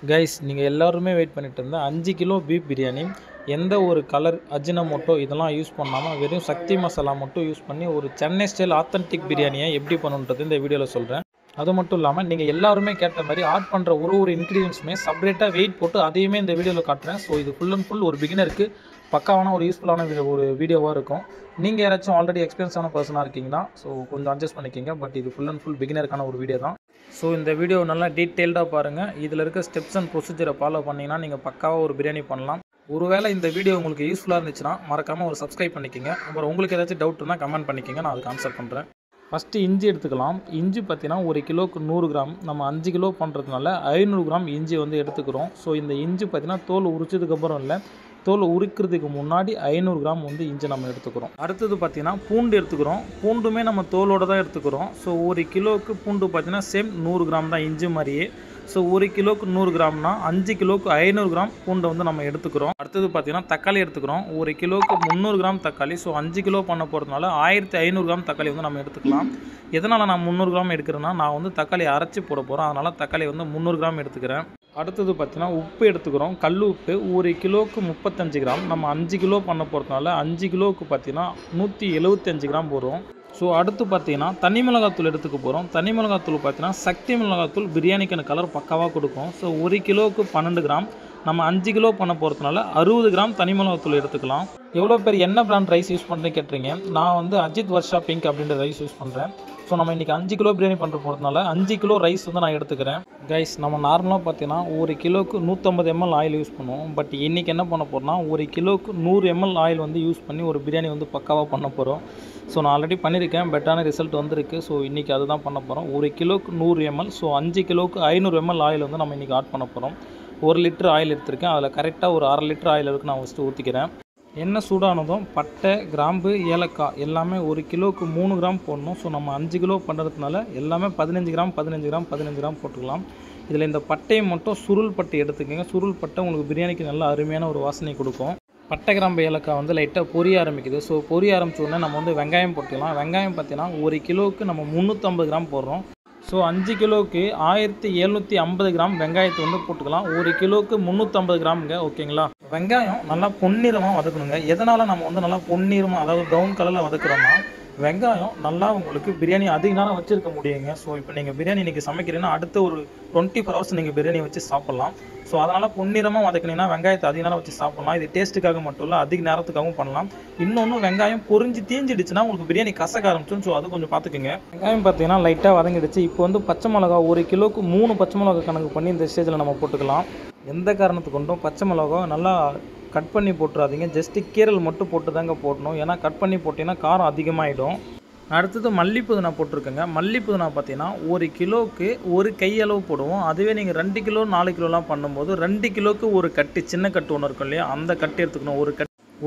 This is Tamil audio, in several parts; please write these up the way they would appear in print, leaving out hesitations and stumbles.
கைஸ் நீங்கள் எல்லாருமே வெயிட் பண்ணிட்டு இருந்த 5 கிலோ பீஃப் பிரியாணி எந்த ஒரு கலர் அஜினமோட்டோ இதெல்லாம் யூஸ் பண்ணாமல் வெறும் சக்தி மசாலா மட்டும் யூஸ் பண்ணி ஒரு சென்னை ஸ்டைல் ஆத்தென்டிக் பிரியாணியை எப்படி பண்ணுன்றது இந்த வீடியோவில் சொல்கிறேன். அது மட்டும் இல்லாமல் நீங்கள் எல்லாருமே கேட்ட மாதிரி ஆட் பண்ணுற ஒரு இன்க்ரீடியன்ஸுமே செப்பரேட்டாக வெயிட் போட்டு அதையுமே இந்த வீடியோவில் காட்டுறேன். ஸோ இது ஃபுல் அண்ட் ஃபுல் ஒரு பிகினருக்கு பக்காவான ஒரு யூஸ்ஃபுல்லான ஒரு வீடியோவாக இருக்கும். நீங்கள் யாராச்சும் ஆல்ரெடி எக்ஸ்பீரியன்ஸான பர்சனாக இருக்கீங்கன்னா ஸோ கொஞ்சம் அட்ஜஸ்ட் பண்ணிக்கிங்க. பட் இது ஃபுல் அண்ட் ஃபுல் பிகினருக்கான ஒரு வீடியோ தான். ஸோ இந்த வீடியோ நல்லா டீட்டெயில்டாக பாருங்கள். இதில் இருக்க ஸ்டெப்ஸ் அண்ட் ப்ரொசீஜரை ஃபாலோ பண்ணிங்கன்னா நீங்கள் பக்காவாக ஒரு பிரியாணி பண்ணலாம். ஒருவேளை இந்த வீடியோ உங்களுக்கு யூஸ்ஃபுல்லாக இருந்துச்சுன்னா மறக்காமல் ஒரு சப்ஸ்கிரைப் பண்ணிக்கோங்க. அப்புறம் உங்களுக்கு ஏதாச்சும் டவுட் இருந்தால் கமெண்ட் பண்ணிக்கோங்க, நான் அதுக்கு ஆன்சர் பண்ணுறேன். ஃபஸ்ட்டு இஞ்சி எடுத்துக்கலாம். இஞ்சி பார்த்தீங்கன்னா 1 கிலோவுக்கு 100 கிராம், நம்ம 5 கிலோ பண்ணுறதுனால 500 கிராம் இஞ்சி வந்து எடுத்துக்கிறோம். ஸோ இந்த இஞ்சி பார்த்தீங்கன்னா தோல் உரிச்சதுக்கப்புறம் இல்லை, தோல் உரிக்கிறதுக்கு முன்னாடி 500 கிராம் வந்து இஞ்சி நம்ம எடுத்துக்கிறோம். அடுத்தது பார்த்தீங்கன்னா பூண்டு எடுத்துக்கிறோம். பூண்டுமே நம்ம தோலோடு தான் எடுத்துக்கிறோம். ஸோ 1 கிலோவுக்கு பூண்டு பார்த்தீங்கன்னா சேம் 100 கிராம் தான் இஞ்சி மாதிரியே. ஸோ 1 கிலோவுக்கு 100 கிராம்னா 5 கிலோவுக்கு 500 கிராம் பூண்டை வந்து நம்ம எடுத்துக்கிறோம். அடுத்தது பார்த்தீங்கன்னா தக்காளி எடுத்துக்கிறோம். 1 கிலோவுக்கு 300 கிராம் தக்காளி. ஸோ 5 கிலோ பண்ண போகிறதுனால 1500 கிராம் தக்காளி வந்து நம்ம எடுத்துக்கலாம். எதனால் நான் 300 கிராம் எடுக்கிறேன்னா நான் வந்து தக்காளி அரைச்சி போட போகிறேன், அதனால் தக்காளி வந்து 300 கிராம் எடுத்துக்கிறேன். அடுத்தது பார்த்தீங்கன்னா உப்பு எடுத்துக்கிறோம். கல் உப்பு 1 கிலோவுக்கு 35 கிராம். நம்ம 5 கிலோ பண்ண போகிறதுனால 5 கிலோவுக்கு பார்த்தீங்கன்னா 175 கிராம் போடுறோம். ஸோ அடுத்து பார்த்தீங்கன்னா தனி மிளகாத்தூள் எடுத்துக்க போகிறோம். தனி மிளகாத்தூள் பார்த்தீங்கன்னா சக்தி மிளகாத்தூள் பிரியாணிக்கான கலர் பக்காவாக கொடுக்கும். ஸோ 1 கிலோவுக்கு 12 கிராம். நம்ம 5 கிலோ பண்ண போகிறதுனால 60 கிராம் தனி மிளகாத்தூள் எடுத்துக்கலாம். எவ்வளோ பேர் என்ன பிராண்ட் ரைஸ் யூஸ் பண்ணுறேன்னு கேட்டுறீங்க. நான் வந்து அஜித் வர்ஷா பிங்க் அப்படின்ற ரைஸ் யூஸ் பண்ணுறேன். ஸோ நம்ம இன்றைக்கி 5 கிலோ பிரியாணி பண்ணுற போகிறதுனால 5 கிலோ ரைஸ் வந்து நான் எடுத்துக்கிறேன். கைஸ் நம்ம நார்மலாக பார்த்தீங்கன்னா 1 கிலோவுக்கு 150 ml ஆயில் யூஸ் பண்ணுவோம். பட் இன்றைக்கி என்ன பண்ண போகிறோம்னா 1 கிலோவுக்கு 100 ml ஆயில் வந்து யூஸ் பண்ணி ஒரு பிரியாணி வந்து பக்காவாக பண்ண போகிறோம். ஸோ நான் ஆல்ரெடி பண்ணியிருக்கேன், பெட்டான ரிசல்ட் வந்திருக்கு. ஸோ இன்றைக்கி அதுதான் பண்ண போகிறோம். 1 கிலோவுக்கு 100 ml. ஸோ 5 கிலோவுக்கு 500 ml ஆயில் வந்து நம்ம இன்றைக்கி ஆட் பண்ண போகிறோம். 1 லிட்டர் ஆயில் எடுத்திருக்கேன். அதில் கரெக்டாக ஒரு 1/2 லிட்டர் ஆயில் இருக்குது. நான் ஃபஸ்ட்டு ஊற்றிக்கிறேன். எண்ணெய் சூடானதும் பட்டை, கிராம்பு, ஏலக்காய் எல்லாமே 1 கிலோவுக்கு 3 கிராம் போடணும். ஸோ நம்ம 5 கிலோ பண்ணுறதுனால எல்லாமே 15 கிராம் 15 கிராம் 15 கிராம் போட்டுக்கலாம். இதில் இந்த பட்டையை மட்டும் சுருள் பட்டை எடுத்துக்கோங்க. சுருள் பட்டை உங்களுக்கு பிரியாணிக்கு நல்ல அருமையான ஒரு வாசனை கொடுக்கும். பட்டை, கிராம்பு, ஏலக்காய் வந்து லைட்டாக பொரிய ஆரம்பிக்குது. ஸோ பொரிய ஆரம்பிச்சோடனே நம்ம வந்து வெங்காயம் போட்டுக்கலாம். வெங்காயம் பார்த்தீங்கன்னா 1 கிலோவுக்கு நம்ம 350 கிராம் போடுறோம். ஸோ 5 கிலோவுக்கு 1750 கிராம் வெங்காயத்தை வந்து போட்டுக்கலாம். 1 கிலோவுக்கு 350 கிராமுங்க. ஓகேங்களா? வெங்காயம் நல்லா பொன்னிறமாக வதக்கணுங்க. எதனால் நம்ம வந்து நல்லா பொன்னிறமாக, அதாவது ப்ரௌன் கலரில் வதக்குறோம்னா வெங்காயம் நல்லா உங்களுக்கு பிரியாணி அதிக நேரம் வச்சுருக்க முடியுங்க. ஸோ இப்போ நீங்கள் பிரியாணி இன்றைக்கி சமைக்கிறீங்கன்னா அடுத்த ஒரு 24 hours நீங்கள் பிரியாணி வச்சு சாப்பிட்லாம். ஸோ அதனால் பொன்னிறமாக வதக்கினீங்கன்னா வெங்காயத்தை அதிக நேரம் வச்சு சாப்பிட்லாம். இது டேஸ்ட்டுக்காக மட்டும் இல்லை, அதிக நேரத்துக்காகவும் பண்ணலாம். இன்னொன்று வெங்காயம் பொரிஞ்சு தீஞ்சிடுச்சுன்னா உங்களுக்கு பிரியாணி கசக்க ஆரம்பிச்சிடும். ஸோ அது கொஞ்சம் பார்த்துக்குங்க. வெங்காயம் பார்த்தீங்கன்னா லைட்டாக வதங்கிடுச்சு. இப்போ வந்து பச்சை மிளகா 1 கிலோவுக்கு 3 பச்சை மிளகா கணக்கு பண்ணி இந்த ஸ்டேஜில் நம்ம போட்டுக்கலாம். எந்த காரணத்துக்கு கொண்டும் பச்சை மிளகா நல்லா கட் பண்ணி போட்டுறாதீங்க. ஜஸ்ட்டு கீரல் மட்டும் போட்டு தாங்க போடணும். ஏன்னா கட் பண்ணி போட்டிங்கன்னா காரம் அதிகமாகிடும். அடுத்தது மல்லி புதினா போட்டிருக்கேங்க. மல்லி புதினா பார்த்தீங்கன்னா 1 கிலோவுக்கு 1 கையளவு போடுவோம். அதுவே நீங்கள் 2 கிலோ 4 கிலோலாம் பண்ணும்போது 2 கிலோவுக்கு ஒரு கட்டு, சின்ன கட்டு ஒன்று இருக்கும் இல்லையா, அந்த கட்டு எடுத்துக்கணும்.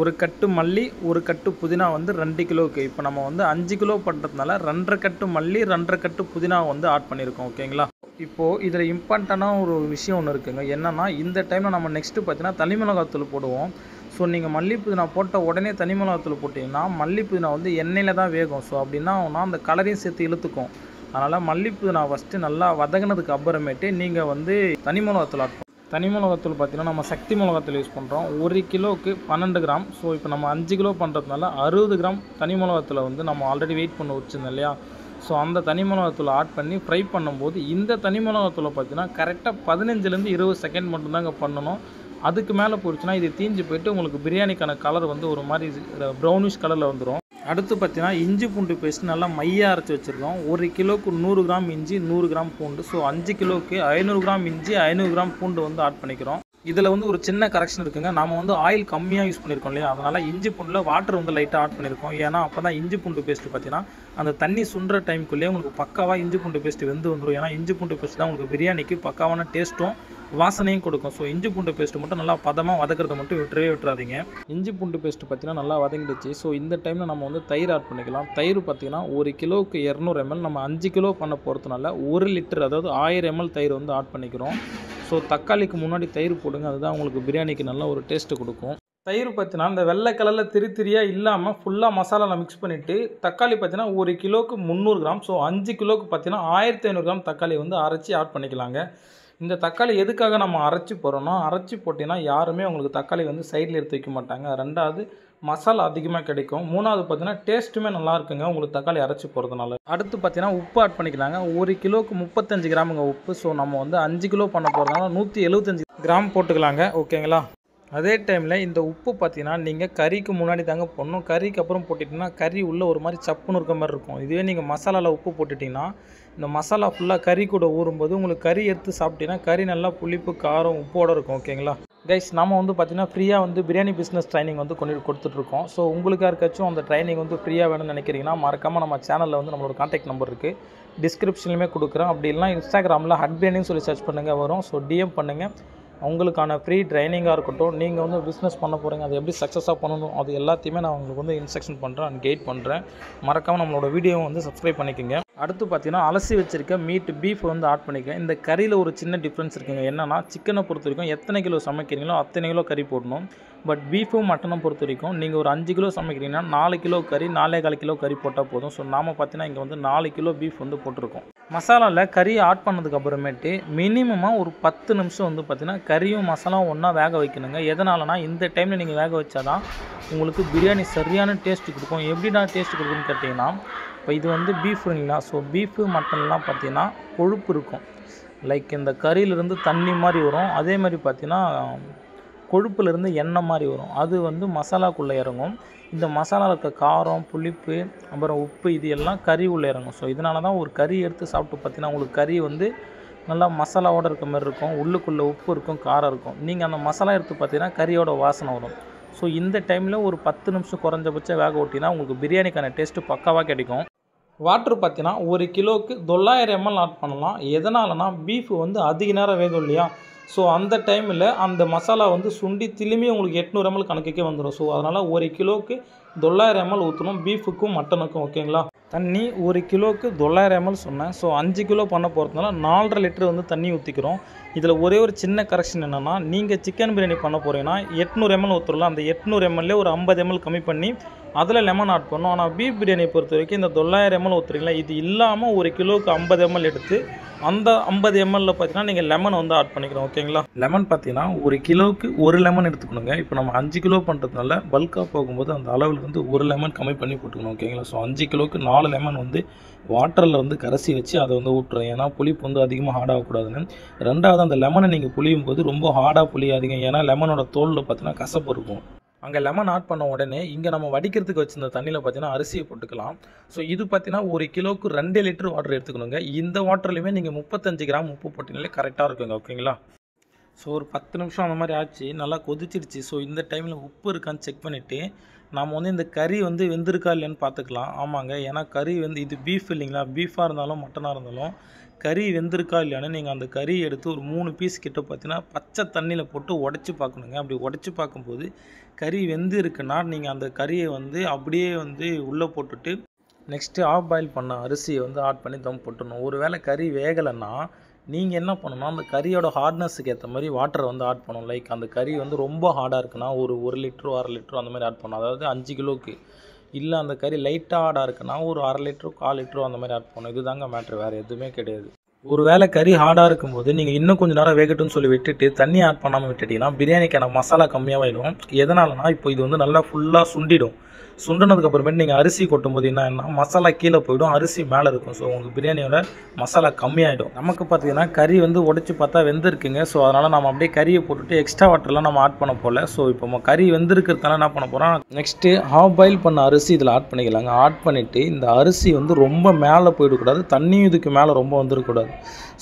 ஒரு கட்டு மல்லி, ஒரு கட்டு புதினா வந்து 2 கிலோவுக்கு. இப்போ நம்ம வந்து 5 கிலோ பண்ணுறதுனால 2.5 கட்டு மல்லி, 2.5 கட்டு புதினா வந்து ஆட் பண்ணியிருக்கோம். ஓகேங்களா? இப்போது இதில் இம்பார்ட்டண்டான ஒரு விஷயம் ஒன்று இருக்குங்க. என்னென்னா இந்த டைமில் நம்ம நெக்ஸ்ட்டு பார்த்தீங்கன்னா தனி மிளகாத்தூள் போடுவோம். ஸோ நீங்கள் மல்லி புதினா போட்ட உடனே தனி மிளகாத்தூள் போட்டிங்கன்னா மல்லி புதினா வந்து எண்ணெயில் தான் வேகும். ஸோ அப்படின்னா அந்த கலரையும் சேர்த்து இழுத்துக்கும். அதனால் மல்லி புதினா ஃபஸ்ட்டு நல்லா வதங்கினதுக்கு அப்புறமேட்டு நீங்கள் வந்து தனி மிளகாத்தூள் ஆட் பண்ணும். தனி மிளகாத்தூள் பார்த்தீங்கன்னா நம்ம சக்தி மிளகாத்தூள் யூஸ் பண்ணுறோம். 1 கிலோவுக்கு 12 கிராம். ஸோ இப்போ நம்ம 5 கிலோ பண்ணுறதுனால 60 கிராம் தனி மிளகாத்தூளை வந்து நம்ம ஆல்ரெடி வெயிட் பண்ண வச்சுருந்தோம் இல்லையா. ஸோ அந்த தனி மிளகாத்தூளை ஆட் பண்ணி ஃப்ரை பண்ணும்போது இந்த தனி மிளகாத்தூளை பார்த்தீங்கன்னா கரெக்டாக 15லேருந்து 20 செகண்ட் மட்டும்தாங்க பண்ணணும். அதுக்கு மேலே போயிடுச்சுன்னா இது தீஞ்சு போயிட்டு உங்களுக்கு பிரியாணிக்கான கலர் வந்து ஒரு மாதிரி ப்ரௌனிஷ் கலரில் வந்துடும். அடுத்து பார்த்தீங்கன்னா இஞ்சி பூண்டு பேஸ்ட் நல்லா மையாக அரைச்சி வச்சுருக்கோம். 1 கிலோவுக்கு 100 கிராம் இஞ்சி, 100 கிராம் பூண்டு. ஸோ 5 கிலோவுக்கு 500 கிராம் இஞ்சி, 500 கிராம் பூண்டு வந்து ஆட் பண்ணிக்கிறோம். இதில் வந்து ஒரு சின்ன கரெக்ஷன் இருக்குங்க. நாம் வந்து ஆயில் கம்மியாக யூஸ் பண்ணியிருக்கோம் இல்லையா, அதனால் இஞ்சி பூண்டில் வாட்டர் வந்து லைட்டாக ஆட் பண்ணியிருக்கோம். ஏன்னா அப்போ தான் இஞ்சி பூண்டு பேஸ்ட்டு பார்த்தீங்கன்னா அந்த தண்ணி சுண்டுற டைமுக்குள்ளேயே உங்களுக்கு பக்காவாக இஞ்சி பூண்டு பேஸ்ட்டு வெந்து வந்துடும். ஏன்னா இஞ்சி பூண்டு பேஸ்ட் தான் உங்களுக்கு பிரியாணிக்கு பக்காவான டேஸ்ட்டும் வாசனையும் கொடுக்கும். ஸோ இஞ்சி பூண்டு பேஸ்ட்டு மட்டும் நல்லா பதமாக வதக்கிறத மட்டும் விட்டுறாதீங்க. இஞ்சி பூண்டு பேஸ்ட்டு பார்த்தீங்கன்னா நல்லா வதங்கிடுச்சு. ஸோ இந்த டைமில் நம்ம வந்து தயிர் ஆட் பண்ணிக்கலாம். தயிர் பார்த்தீங்கன்னா 1 கிலோவுக்கு 200 ml. நம்ம 5 கிலோ பண்ண போகிறதுனால 1 லிட்டர், அதாவது 1000 ml தயிர் வந்து ஆட் பண்ணிக்கிறோம். ஸோ தக்காளிக்கு முன்னாடி தயிர் போடுங்க, அதுதான் உங்களுக்கு பிரியாணிக்கு நல்ல ஒரு டேஸ்ட்டு கொடுக்கும். தயிர் பார்த்தீங்கன்னா இந்த வெள்ளை கலரில் திரியாக இல்லாமல் ஃபுல்லாக மசாலாவில் மிக்ஸ் பண்ணிவிட்டு தக்காளி பார்த்தீங்கன்னா 1 கிலோவுக்கு 300 கிராம். ஸோ 5 கிலோவுக்கு பார்த்தீங்கன்னா 1500 கிராம் தக்காளி வந்து அரைச்சி ஆட் பண்ணிக்கலாங்க. இந்த தக்காளி எதுக்காக நம்ம அரைச்சி போகிறோன்னா, அரைச்சி போட்டிங்கன்னா யாருமே உங்களுக்கு தக்காளி வந்து சைடில் எடுத்து வைக்க மாட்டாங்க. 2வது மசாலா அதிகமாக கிடைக்கும். 3வது பார்த்தீங்கன்னா டேஸ்ட்டுமே நல்லா இருக்குங்க உங்களுக்கு தக்காளி அரைச்சி போகிறதுனால. அடுத்து பார்த்தீங்கன்னா உப்பு ஆட் பண்ணிக்கலாங்க. 1 கிலோவுக்கு 35 கிராமுங்க உப்பு. ஸோ நம்ம வந்து 5 கிலோ பண்ண போகிறதுனால 175 கிராம் போட்டுக்கலாங்க. ஓகேங்களா? அதே டைமில் இந்த உப்பு பார்த்தீங்கன்னா நீங்கள் கறிக்கு முன்னாடி தாங்க போடணும். கறிக்கு அப்புறம் போட்டுட்டிங்கன்னா கறி உள்ளே ஒரு மாதிரி சப்புன்னு இருக்க மாதிரி இருக்கும். இதுவே நீங்கள் மசாலாவில் உப்பு போட்டுட்டிங்கன்னா இந்த மசாலா ஃபுல்லாக கறி கூட ஊறும்போது உங்களுக்கு கறி எடுத்து சாப்பிட்டீங்கன்னா கறி நல்லா புளிப்பு காரம் உப்போடு இருக்கும். ஓகேங்களா கைஸ்? நம்ம வந்து பார்த்திங்கன்னா ஃப்ரீயாக வந்து பிரியாணி பிஸ்னஸ் ட்ரைனிங் வந்து கொடுத்துட்ருக்கோம். ஸோ உங்களுக்கு யாருக்காச்சும் அந்த ட்ரைனிங் வந்து ஃப்ரீயாக வேணும்னு நினைக்கிறீங்கன்னா மறக்காமல் நம்ம சேனலில் வந்து நம்மளோட கான்டாக்ட் நம்பர் இருக்குது, டிஸ்கிரிப்ஷன்லையுமே கொடுக்குறோம். அப்படி இல்லைனா இன்ஸ்டாகிராமில் ஹட் பிரியாணின்னு சொல்லி சர்ச் பண்ணுங்கள், வரும். ஸோ டிஎம் பண்ணுங்கள். உங்களுக்கான ஃப்ரீ ட்ரைனிங்காக இருக்கட்டும், நீங்கள் வந்து பிஸ்னஸ் பண்ண போகிறீங்க, அது எப்படி சக்ஸஸாக பண்ணணும், அது எல்லாத்தையுமே நான் உங்களுக்கு வந்து இன்ஸ்ட்ரக்ஷன் பண்ணுறேன் அண்ட் கைட் பண்ணுறேன். மறக்காமல் நம்மளோட வீடியோவை வந்து சப்ஸ்கிரைப் பண்ணிக்கோங்க. அடுத்து பார்த்தீங்கன்னா அலசி வச்சுருக்க பீஃப் வந்து ஆட் பண்ணிக்கிறேன். இந்த கறியில் ஒரு சின்ன டிஃப்ரென்ஸ் இருக்குங்க. என்னென்னா சிக்கனை பொறுத்த வரைக்கும் எத்தனை கிலோ சமைக்கிறீங்களோ அத்தனை கிலோ கறி போடணும். பட் பீஃபும் மட்டனும் பொறுத்த வரைக்கும் நீங்கள் ஒரு 5 கிலோ சமைக்கிறீங்கன்னா 4 கிலோ கறி 4.25 கிலோ கறி போட்டால் போதும். ஸோ நாம் பார்த்தீங்கன்னா இங்கே வந்து 4 கிலோ பீஃப் வந்து போட்டிருக்கோம். மசாலாவில் கறியை ஆட் பண்ணதுக்கு அப்புறமேட்டு மினிமமாக ஒரு 10 நிமிஷம் வந்து பார்த்திங்கன்னா கறியும் மசாலாவும் ஒன்றா வேக வைக்கணுங்க. எதனாலனா இந்த டைமில் நீங்கள் வேக வச்சா தான் உங்களுக்கு பிரியாணி சரியான டேஸ்ட்டு கொடுக்கும். எப்படின்னா டேஸ்ட்டு கொடுக்குன்னு கேட்டிங்கன்னா, இப்போ இது வந்து பீஃபுங்களா, ஸோ பீஃபு மட்டன்லாம் பார்த்திங்கன்னா கொழுப்பு இருக்கும். லைக் இந்த கறியிலேருந்து தண்ணி மாதிரி வரும். அதே மாதிரி பார்த்திங்கன்னா கொழுப்புலேருந்து எண்ணெய் மாதிரி வரும். அது வந்து மசாலாக்குள்ளே இறங்கும். இந்த மசாலாவில் இருக்க காரம், புளிப்பு, அப்புறம் உப்பு, இது எல்லாம் கறி உள்ளே இறங்கும். ஸோ இதனால தான் ஒரு கறி எடுத்து சாப்பிட்டு பார்த்தீங்கன்னா உங்களுக்கு கறி வந்து நல்லா மசாலாவோடு இருக்க மாதிரி இருக்கும். உள்ளுக்குள்ளே உப்பு இருக்கும், காரம் இருக்கும். நீங்கள் அந்த மசாலா எடுத்து பார்த்தீங்கன்னா கறியோட வாசனை வரும். ஸோ இந்த டைமில் ஒரு 10 நிமிஷம் குறைஞ்சபட்சம் வேக ஓட்டினா உங்களுக்கு பிரியாணிக்கான டேஸ்ட்டு பக்காவாக கிடைக்கும். வாட்ரு பார்த்தீங்கன்னா 1 கிலோவுக்கு 900 ml ஆட் பண்ணலாம். எதனாலனா பீஃப் வந்து அதிக நேரம் வேகும் இல்லையா? ஸோ அந்த டைமில் அந்த மசாலா வந்து சுண்டி திரும்பி உங்களுக்கு 800 ml கணக்குக்கே வந்துடும். ஸோ அதனால் 1 கிலோவுக்கு 900 ml ஊற்றணும் பீஃபுக்கும் மட்டனுக்கும். ஓகேங்களா? தண்ணி 1 கிலோவுக்கு 900 ml சொன்னேன். ஸோ 5 கிலோ பண்ண போகிறதுனால 4.5 லிட்டர் வந்து தண்ணி ஊற்றிக்கிறோம். இதில் ஒரே ஒரு சின்ன கரெக்ஷன் என்னென்னா, நீங்கள் சிக்கன் பிரியாணி பண்ண போகிறீங்கன்னா 800 ml ஊற்றுறலாம். அந்த 800 ml ஒரு 50 ml கம்மி பண்ணி அதில் லெமன் ஆட் பண்ணணும். ஆனால் பீஃப் பிரியாணியை பொறுத்த வரைக்கும் இந்த 900 ml ஊற்றுறீங்களா, இது இல்லாமல் 1 கிலோவுக்கு 50 ml எடுத்து அந்த 50 ml பார்த்தீங்கன்னா நீங்கள் லெமன் வந்து ஆட் பண்ணிக்கிறோம். ஓகேங்களா? லெமன் பார்த்தீங்கன்னா 1 கிலோவுக்கு 1 லெமன் எடுத்துக்கணுங்க. இப்போ நம்ம 5 கிலோ பண்ணுறதுனால பல்காக போகும்போது அந்த அளவில் வந்து 1 லெமன் கம்மி பண்ணி போட்டுக்கணும். ஓகேங்களா? ஸோ 5 கிலோவுக்கு 4 லெமன் வந்து வாட்டரில் வந்து கரைச்சி வச்சு அதை வந்து ஊட்டுறோம். ஏன்னா புளிப்பு வந்து அதிகமாக ஹார்டாகக்கூடாதுன்னு. 2வது அந்த லெமனை நீங்கள் புளியும் போது ரொம்ப ஹார்டாக புளியாதீங்க. ஏன்னா லெமனோட தோலில் பார்த்தீங்கன்னா கசப்பு இருக்கும். அங்கே லெமன் ஆட் பண்ண உடனே இங்கே நம்ம வடிக்கிறதுக்கு வச்சிருந்த தண்ணியில் பார்த்தீங்கன்னா அரிசியை போட்டுக்கலாம். ஸோ இது பார்த்தீங்கன்னா 1 கிலோவுக்கு 2 லிட்டர் வாட்டர் எடுத்துக்கணுங்க. இந்த வாட்டர்லையுமே நீங்கள் 35 கிராம் உப்பு போட்டிங்கனாலே கரெக்டாக இருக்குங்க. ஓகேங்களா? ஸோ ஒரு 10 நிமிஷம் அந்த மாதிரி ஆச்சு, நல்லா கொதிச்சிடுச்சு. ஸோ இந்த டைமில் உப்பு இருக்கான்னு செக் பண்ணிவிட்டு நாம் வந்து இந்த கறி வந்து வெந்திருக்கா இல்லைன்னு பார்த்துக்கலாம். ஆமாங்க, ஏன்னா கறி வந்து இது பீஃப் இல்லைங்களா? பீஃபாக இருந்தாலும் மட்டனாக இருந்தாலும் கறி வெந்திருக்கா இல்லையான்னு நீங்கள் அந்த கறியை எடுத்து ஒரு 3 பீஸ் கிட்ட பார்த்தீங்கன்னா பச்சை தண்ணியில் போட்டு உடச்சி பார்க்கணுங்க. அப்படி உடச்சி பார்க்கும்போது கறி வெந்து இருக்குன்னா நீங்கள் அந்த கறியை வந்து அப்படியே வந்து உள்ளே போட்டுட்டு நெக்ஸ்ட்டு ஆஃப் பாயில் பண்ண அரிசியை வந்து ஆட் பண்ணி தம் போட்டுடணும். ஒரு வேளை கறி வேகலைன்னா நீங்கள் என்ன பண்ணணும்னா அந்த கறியோட ஹார்ட்னஸுக்கு ஏற்ற மாதிரி வாட்டரை வந்து ஆட் பண்ணணும். லைக் அந்த கறி வந்து ரொம்ப ஹார்டாக இருக்குன்னா ஒரு 1 லிட்டரோ 1/2 லிட்டரோ அந்த மாதிரி ஆட் பண்ணணும். அதாவது 5 கிலோவுக்கு. இல்லை அந்த கறி லைட்டாக ஹார்டாக இருக்குன்னா ஒரு 1/2 லிட்டரோ 1/4 லிட்டரோ அந்த மாதிரி ஆட் பண்ணணும். இது தாங்க மேட்ரு, வேறு எதுவுமே கிடையாது. ஒரு வேளை கறி ஹார்டாக இருக்கும்போது நீங்கள் இன்னும் கொஞ்சம் நேரம் வேகட்டும்னு சொல்லி விட்டுட்டு தண்ணி ஆட் பண்ணாமல் விட்டுட்டிங்கன்னா பிரியாணிக்கான மசாலா கம்மியாகிடும். எதனாலனா இப்போ இது வந்து நல்லா ஃபுல்லாக சுண்டிடும். சுண்டினதுக்கு அப்புறமேட்டு நீங்கள் அரிசி கொட்டும் போது என்ன மசாலா கீழே போய்டும், அரிசி மேலே இருக்கும். ஸோ உங்களுக்கு பிரியாணியோட மசாலா கம்மியாகிடும். நமக்கு பார்த்தீங்கன்னா கறி வந்து உடச்சி பார்த்தா வெந்திருக்குங்க. ஸோ அதனால் நம்ம அப்படியே கறியை போட்டுட்டு எக்ஸ்ட்ரா வாட்டர்லாம் நம்ம ஆட் பண்ண போகல. ஸோ இப்போ நம்ம கறி வெந்திருக்கிறதுனால என்ன பண்ண போகிறோம், நெக்ஸ்ட்டு ஹாஃப் பாயில் பண்ண அரிசி இதில் ஆட் பண்ணிக்கலாங்க. ஆட் பண்ணிவிட்டு இந்த அரிசி வந்து ரொம்ப மேலே போயிடக்கூடாது, தண்ணியும் இதுக்கு மேலே ரொம்ப வந்துடக்கூடாது.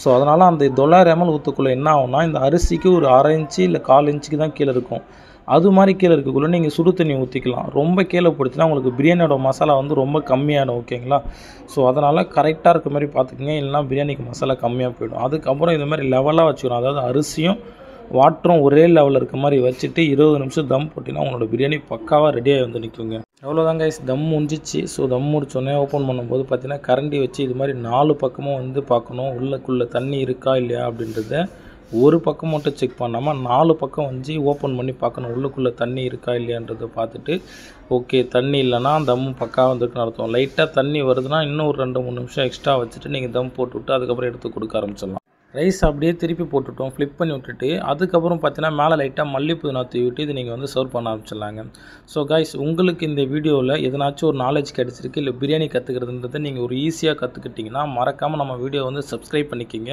ஸோ அதனால் அந்த 900 ml ஊற்றக்குள்ளே என்ன ஆகும்னா இந்த அரிசிக்கு ஒரு 1/2 இன்ச்சு இல்லை 1/4 இன்ச்சுக்கு தான் கீழே இருக்கும். அது மாதிரி கீழே இருக்கக்குள்ளே நீங்கள் சுடு தண்ணி ஊற்றிக்கலாம். ரொம்ப கீழே போடுச்சுன்னா உங்களுக்கு பிரியாணியோட மசாலா வந்து ரொம்ப கம்மியாகிடும். ஓகேங்களா? ஸோ அதனால் கரெக்டாக இருக்க மாதிரி பார்த்துக்குங்க, இல்லைனா பிரியாணிக்கு மசாலா கம்மியாக போயிடும். அதுக்கப்புறம் இந்த மாதிரி லெவலாக வச்சுக்கணும். அதாவது அரிசியும் வாட்டரும் ஒரே லெவலில் இருக்க மாதிரி வச்சுட்டு 20 நிமிஷம் தம் போட்டிங்கன்னா உங்களோட பிரியாணி பக்காவாக ரெடியாக வந்து நிற்குங்க. எவ்வளோதாங்க தம் முடிஞ்சிச்சு. ஸோ தம் முடிச்சோடனே ஓப்பன் பண்ணும்போது பார்த்தீங்கன்னா கரண்டி வச்சு இது மாதிரி 4 பக்கமும் வந்து பார்க்கணும் உள்ளக்குள்ளே தண்ணி இருக்கா இல்லையா அப்படின்றத. ஒரு பக்கம் மட்டும் செக் பண்ணாமல் 4 பக்கம் வந்து ஓப்பன் பண்ணி பார்க்கணும் உள்ளுக்குள்ளே தண்ணி இருக்கா இல்லையான்றதை பார்த்துட்டு ஓகே தண்ணி இல்லைனா தம் பக்காவாக வந்துருக்குன்னு அர்த்தம். லைட்டாக தண்ணி வருதுன்னா இன்னும் ஒரு 2-3 நிமிஷம் எக்ஸ்ட்ரா வச்சுட்டு நீங்கள் தம் போட்டுவிட்டு அதுக்கப்புறம் எடுத்து கொடுக்க ஆரம்பிச்சிடலாம். ரைஸ் அப்படியே திருப்பி போட்டுட்டோம், ஃப்ளிப் பண்ணி விட்டுட்டு அதுக்கப்புறம் பார்த்தீங்கன்னா மேலே லைட்டாக மல்லிப்பூ புதினா தூவி விட்டு இது நீங்கள் வந்து சர்வ் பண்ண ஆரம்பிச்சிடலாங்க. ஸோ கைஸ், உங்களுக்கு இந்த வீடியோவில் எதனாச்சும் ஒரு நாலேஜ் கிடச்சிருக்கு, இல்லை பிரியாணி கற்றுக்கிறதுன்றதை நீங்கள் ஒரு ஈஸியாக கற்றுக்கிட்டிங்கன்னா மறக்காமல் நம்ம வீடியோ வந்து சப்ஸ்கிரைப் பண்ணிக்கிங்க.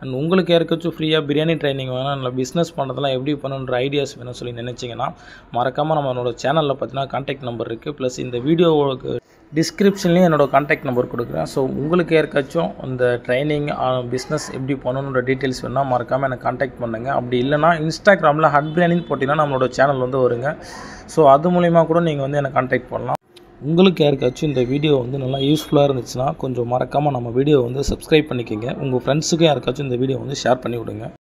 அண்ட் உங்களுக்கு யாருக்காச்சும் ஃப்ரீயாக பிரியாணி ட்ரைனிங் வேணும், இல்லை பிஸ்னஸ் பண்ணுறதுலாம் எப்படி பண்ணுன்ற ஐடியாஸ் வேணும்னு சொல்லி நினச்சிங்கன்னா மறக்காமல் நம்மளோட சேனலில் பார்த்தீங்கன்னா கான்டாக்ட் நம்பர் இருக்குது. ப்ளஸ் இந்த வீடியோவுக்கு டிஸ்கிரிப்ஷன்லேயும் என்னோடய கான்டாக்ட் நம்பர் கொடுக்குறேன். ஸோ உங்களுக்கு யாருக்காச்சும் இந்த ட்ரைனிங் பிஸ்னஸ் எப்படி பண்ணணுன்ற டீட்டெயில்ஸ் வேணால் மறக்காமல் எனக்கு கான்டாக்ட் பண்ணுங்கள். அப்படி இல்லைனா இன்ஸ்டாகிராமில் ஹட் பிரியாணின்னு போட்டிங்கன்னா நம்மளோட சேனல் வந்து வருங்க. ஸோ அது மூலிமா கூட நீங்கள் வந்து என்னை கான்டாக்ட் பண்ணலாம். உங்களுக்கு யாருக்காச்சும் இந்த வீடியோ வந்து நல்லா யூஸ்ஃபுல்லாக இருந்துச்சுன்னா கொஞ்சம் மறக்காமல் நம்ம வீடியோ வந்து சப்ஸ்கிரைப் பண்ணிக்கோங்க. உங்கள் ஃப்ரெண்ட்ஸுக்கும் யாருக்காச்சும் இந்த வீடியோ வந்து ஷேர் பண்ணி விடுங்க.